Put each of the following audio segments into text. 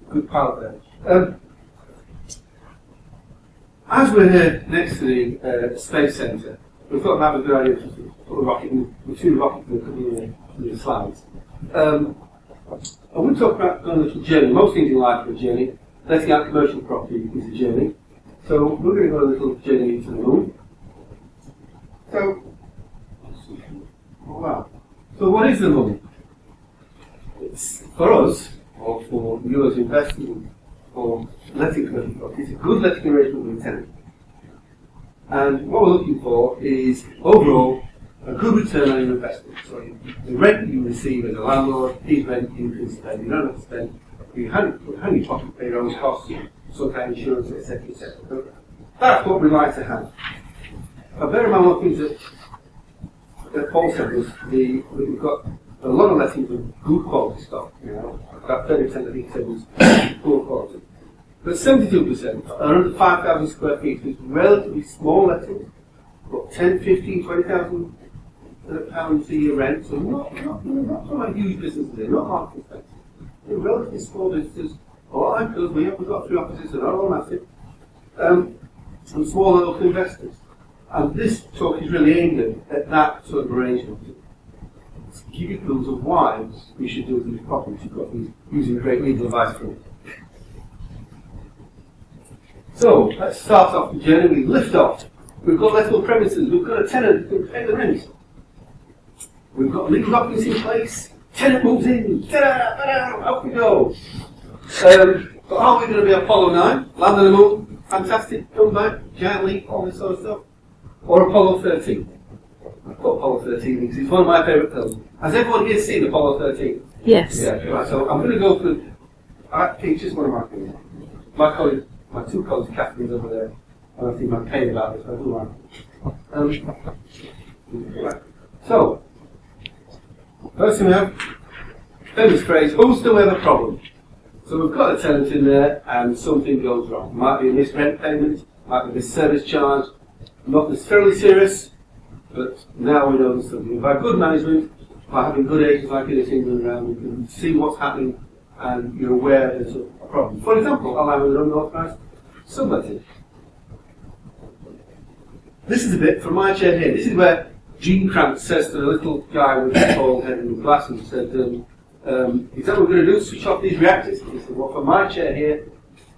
good pilot there. As we're here next to the Space Centre, we thought that would be a good idea to put a rocket in, the two rockets in a couple of the slides. I want to talk about going on a little journey. Most things in life are a journey. Letting out commercial property is a journey. So we're going to go on a little journey to the moon. So, wow. So what is the moon? It's, for us, or for you as investors, or letting commercial property, it's a good letting arrangement with a tenant. And what we're looking for is, overall, a good return on your investment. So the rent that you receive as a landlord, his rent you can spend. You don't have to spend, you hand your pocket pay your own costs, some kind of insurance, etc., etc. So that's what we like to have. But bear in mind one thing that Paul said was we've got a lot of lettings of good quality stock. About 30% of each said was poor quality. But 72% are under 5,000 square feet, which is relatively small lettings, got 10, 15, 20,000 pounds a year rent, so not like huge businesses here, not market expensive. They're relatively small businesses, all right, because we've got 3 offices, they're not all massive, and small local investors. And this talk is really aimed at that sort of arrangement. To give you clues of why we should do these properties. You've got these using great legal advice from it. So, let's start off the journey. We lift off. We've got lettable premises. We've got a tenant who can pay the rent. We've got legal documents in place. Tenant moves in. Ta-da, ta-da, out we go. But are we going to be Apollo 9? Land on the moon? Fantastic. Come back. Giant leap. All this sort of stuff. Or Apollo 13? I've got Apollo 13 because it's one of my favourite films. Has everyone here seen Apollo 13? Yes. Yeah, right, so I'm going to go through. I think just one of my things. My two colleagues, Catherine's over there, and I think I'm paid about this, but I do like right. So, first thing we have, famous phrase, who's still have a problem? So we've got a tenant in there and something goes wrong. Might be a missed rent payment, might be a service charge, not necessarily serious, but now we know there's something. By good management, by having good agents like in England around, we can see what's happening and you're aware there's a problem. For example, allowing an unauthorised subletting. This is a bit from my chair here. This is where Gene Kranz says to the little guy with the tall head and glasses, said, is that what we're going to do? Switch off these reactors? He said, well, for my chair here,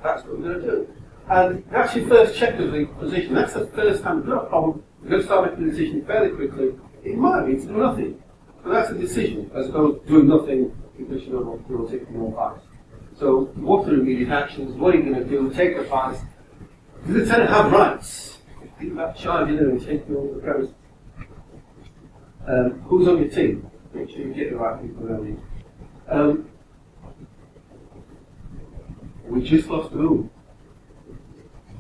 that's what we're going to do. And that's your first check of the position. That's the first time we've got a problem. We're going to start making a decision fairly quickly. It might be to do nothing. But that's a decision, as opposed to doing nothing because you don't want to take more advice. So, what are the immediate actions? What are you going to do? Take advice. Does the tenant have rights? Think about charging them and taking over the premise. Who's on your team? Make sure you get the right people around you. We just lost the moon.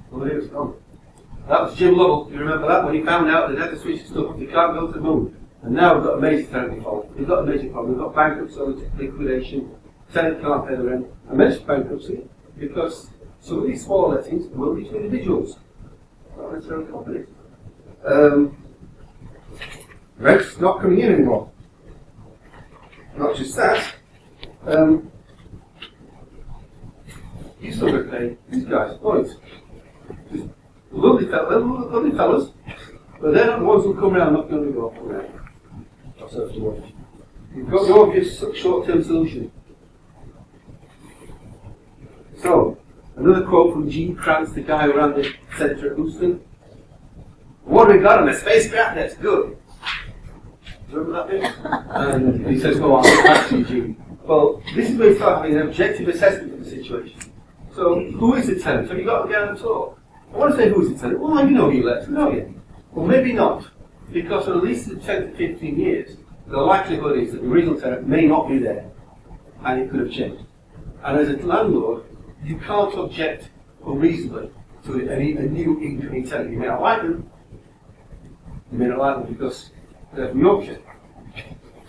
Well, there it's gone. That was Jim Lovell. You remember that when he found out that they had to switch the stuff off, you can't go to the moon. And now we've got a major tenant default. We've got a major problem. We've got bankruptcy, liquidation. Tenant can't pay the rent. I mentioned bankruptcy because some of these small lettings will be to individuals, not necessarily companies. Rent's not coming in anymore. Not just that. You still got to pay these guys points. Lovely fellas, but they're not the ones who come around not going to go up around. That's how to watch. You've got your obvious short-term solution. So, another quote from Gene Kranz, the guy who ran the centre at Houston. What have we got on a spacecraft that's good? Remember that bit? And he says, go on, actually, Gene. Well, this is where you start having an objective assessment of the situation. So, who is the tenant? Have you got to get on the talk? I want to say who is the tenant. Well, you know who you let, know you. Well, maybe not. Because for at least 10 to 15 years, the likelihood is that the original tenant may not be there. And it could have changed. And as a landlord, you can't object unreasonably to a new incoming tenant. You may not like them. You may not like them because they're from Yorkshire.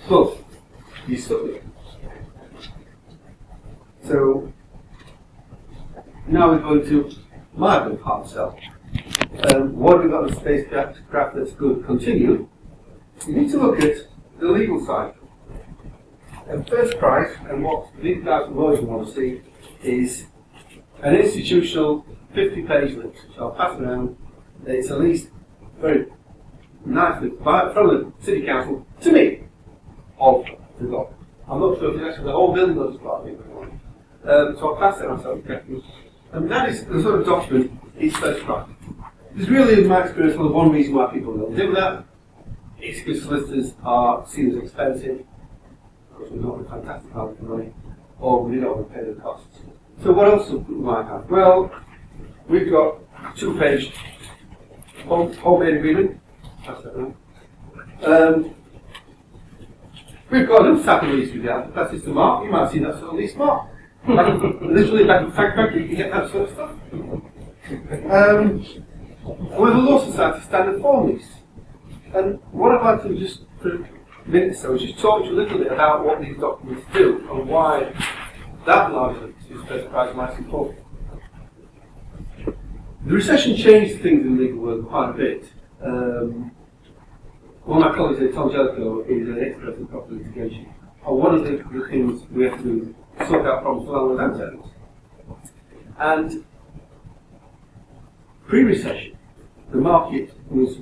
But you're stuck with them. So, now we're going to my good part of self. What have we got on spacecraft that's good? Continue. You need to look at the legal side. And first price, and what these guys will always want to see, is an institutional 50-page list, which I'll pass around. It's at least very nicely from the City Council to me of the doc. I'm not sure if it's actually the whole building or just part of it. So I'll pass that on to you. And that is the sort of document is first price. There's really, in my experience, only one reason why people don't do that. It's because solicitors are seen as expensive, because we're not a fantastic amount of money, or we don't want to pay the costs. So what else do we might have? Well, we've got a 2-page homemade agreement. That's that right. We've got another type of lease we have. That's just the mark. You might see that sort of lease mark. Literally, like a factory, you can get that sort of stuff. With a Law Society standard form lease. And what I'd like to just for a minute or so is just talk to you a little bit about what these documents do and why that largely is first price might important. The recession changed things in the legal world quite a bit. One of my colleagues here, Tom Jellicoe, is an expert in property litigation. And one of the things we have to do is sort out problems for landlords and tenants. And pre-recession, the market was,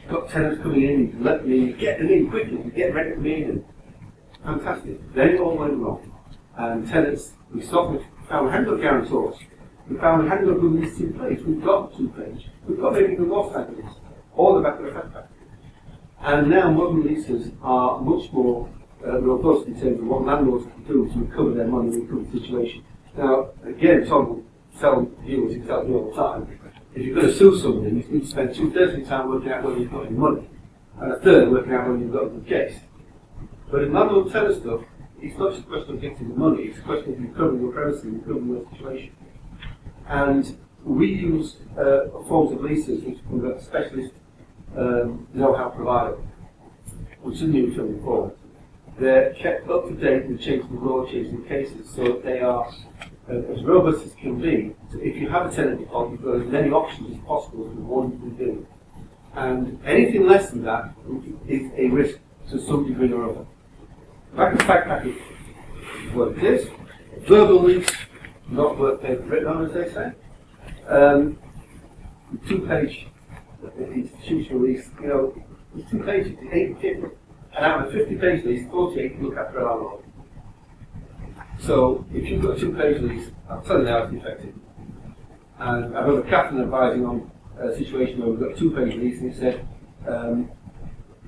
got tenants coming in, you can let them in, you get them in quickly, you get rent coming in, and fantastic. Then it all went wrong. And tenants, we found we hadn't got guarantors, we found we hadn't got good leases in place, we've got 2-page, we've got maybe the Law Society list, all the back of the fact. And now modern leases are much more robust in terms of what landlords can do to recover their money in a recovery situation. Now, again, Tom will tell you, as he tells me all the time, if you're going to sue somebody, you need to spend 2/3 of your time working out whether you've got any money, and 1/3 working out whether you've got a good case. But in landlord tenant stuff, it's not just a question of getting the money, it's a question of recovering your premises and recovering your situation. And we use forms of leases which we've got specialist know-how provider, which is new to before. They're kept up to date with changing the law, changing the cases, so they are as robust as can be. So if you have a tenant default, you've got as many options as possible as one can do. And anything less than that is a risk to some degree or other. Back to fact package is what it is. Verbal lease, not work paper written on, as they say. 2-page institutional lease, you know, it's 2 pages, 850, and out of a 50-page lease, 48 you look after a landlord. So if you've got a 2-page lease, I'll tell you now it's effective. And I remember Catherine advising on a situation where we've got a 2-page lease, and it said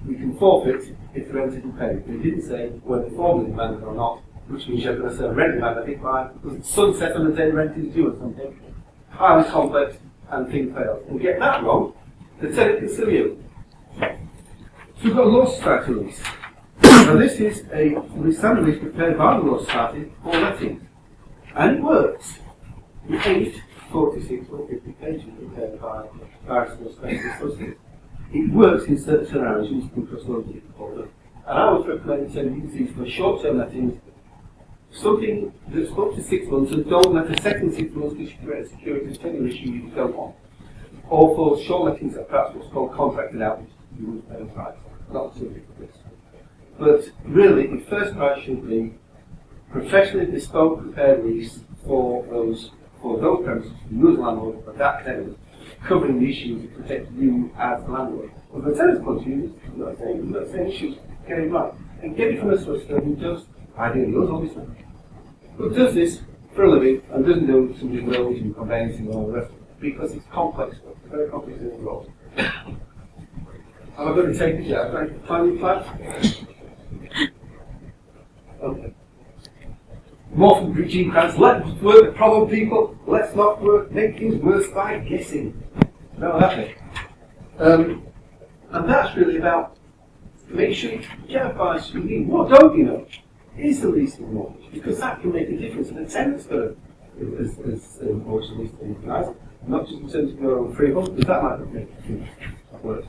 we can forfeit if the rent isn't paid. But it didn't say whether it's formally demanded or not, which means you're going to say a rent demand, I think, by sunset on the day rent is due or something. Highly complex, and thing fails. And get that wrong, the tenant can sue you. So we've got a Law Society lease. Now this is a standard lease prepared by the Law Society for lettings. And it works. With 8, 46 or 50 pages prepared by various specialist solicitors. It works in certain scenarios, you can cross loads of different folders. And I would recommend sending these for short-term lettings, something that's up to 6 months, and don't let the second 6 months because you create a security and tenure issue you don't want. Or for short lettings that perhaps what's called contracted out, which you would pay a price, not too big for this. But really, the first price should be professionally bespoke prepared lease for those premises, you as a landlord, for that tenant, covering the issues that protect you as the landlord. Well, the tenant's point of view, you're not saying issues, get it right. And get it from a solicitor who does, ideally yours, obviously, who does this for a living and doesn't do some wills and conveyancing and all the rest of it, because it's complex stuff, very complex in the role. Am I going to take this out? Am I finally flat? Okay. More from Gene Kranz, let's work the problem people, let's not make things worse by guessing. No, that's it. And that's really about make sure you get advice you need. What don't you know? Is the leasing mortgage? Because that can make a difference. And the tenant's got as mortgage leasing guys, not just in terms of your own freehold, because that might make a difference.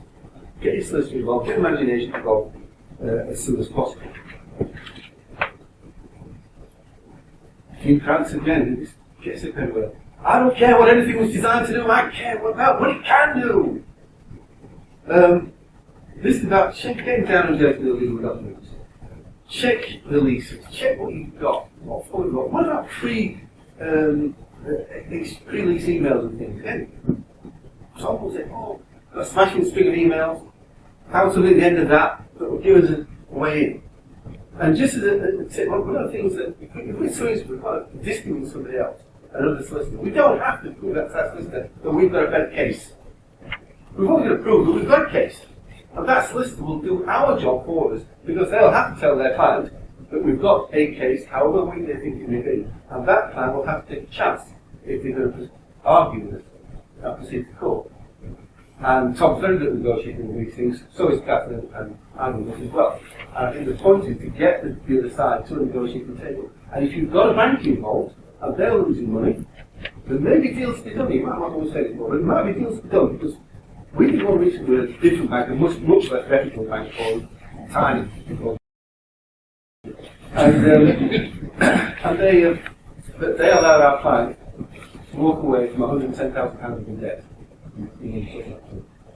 Get your solicitor involved, get imagination involved as soon as possible. Gene Kranz again, gets it everywhere. I don't care what anything was designed to do, I care about what it can do. This is about getting down and dirty the legal documents. check the leases, check what you've got, what form you've got. What about pre-lease emails and things? And some will say, oh, a smashing string of emails, how to at the end of that will give us a way in. And just as a tip, one of the things that if we're serious, we've got a dispute with somebody else, another solicitor, we don't have to prove that to that solicitor that we've got a better case. We've only got to prove that we've got a case. And that solicitor will do our job for us, because they'll have to tell their client that we've got a case, however weak they think it may be, and that client will have to take a chance if they're going to argue with us and proceed to court. And Tom's very good at negotiating these things, so is Catherine and Andy as well. And I think the point is to get the other side to a negotiating table. And if you've got a bank involved, and they're losing money, then maybe deals to be done. You might not always say it before, but it might be deals to be done, because we did one recently with a different bank, a much less reputable bank called Tiny. And they allowed our client to walk away from £110,000 in debt.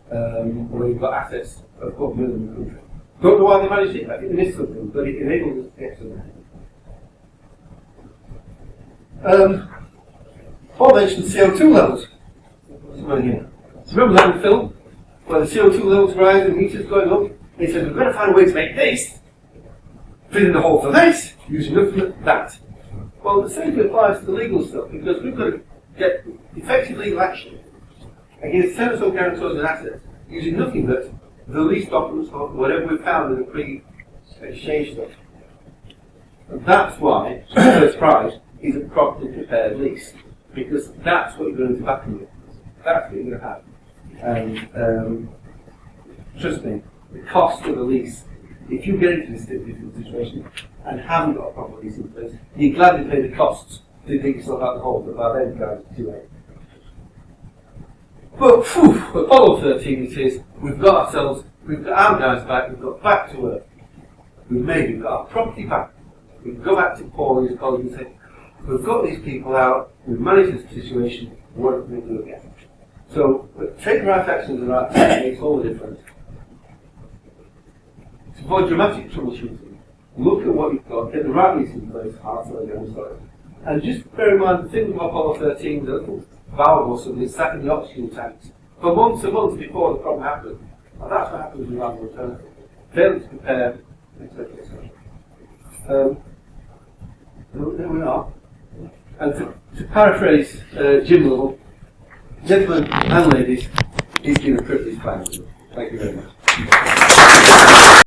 Where you've got assets of $250 million in the country. Don't know why they managed it, I think they missed something, but it enabled us to get something. Paul mentioned CO2 levels. So remember that in the film? Where the CO2 levels rise and meters going up? They said, we've got to find a way to make this fit in the hole for this, using nothing but that. Well, the same thing applies to the legal stuff, because we've got to get effective legal action against tenants or guarantors and assets using nothing but the lease documents or whatever we found in the pre-exchange stuff. And that's why first price is a properly prepared lease, because that's what you're going to back with. That's what you're going to have. And trust me, the cost of a lease, if you get into this difficult situation and haven't got a proper lease in place, you gladly pay the costs to dig yourself out of the hole, but by then, guys, it's too late. But Apollo 13 it is, we've got our guys back, we've got back to work. We've got our property back. We can go back to Paul and his colleagues and say, we've got these people out, we've managed this situation, what are we going to do again? So, take the right actions at the right time makes all the difference. To avoid dramatic troubleshooting, look at what you've got, get the right lease in place, and just bear in mind the thing with Apollo 13 is a little valve or something sat in the oxygen tanks for months and months before the problem happened. And that's what happens with land alternative. Failing to prepare, etc. There we are. And to paraphrase Jim Lovell, gentlemen and ladies, it's been a privilege playing with you. Thank you very much.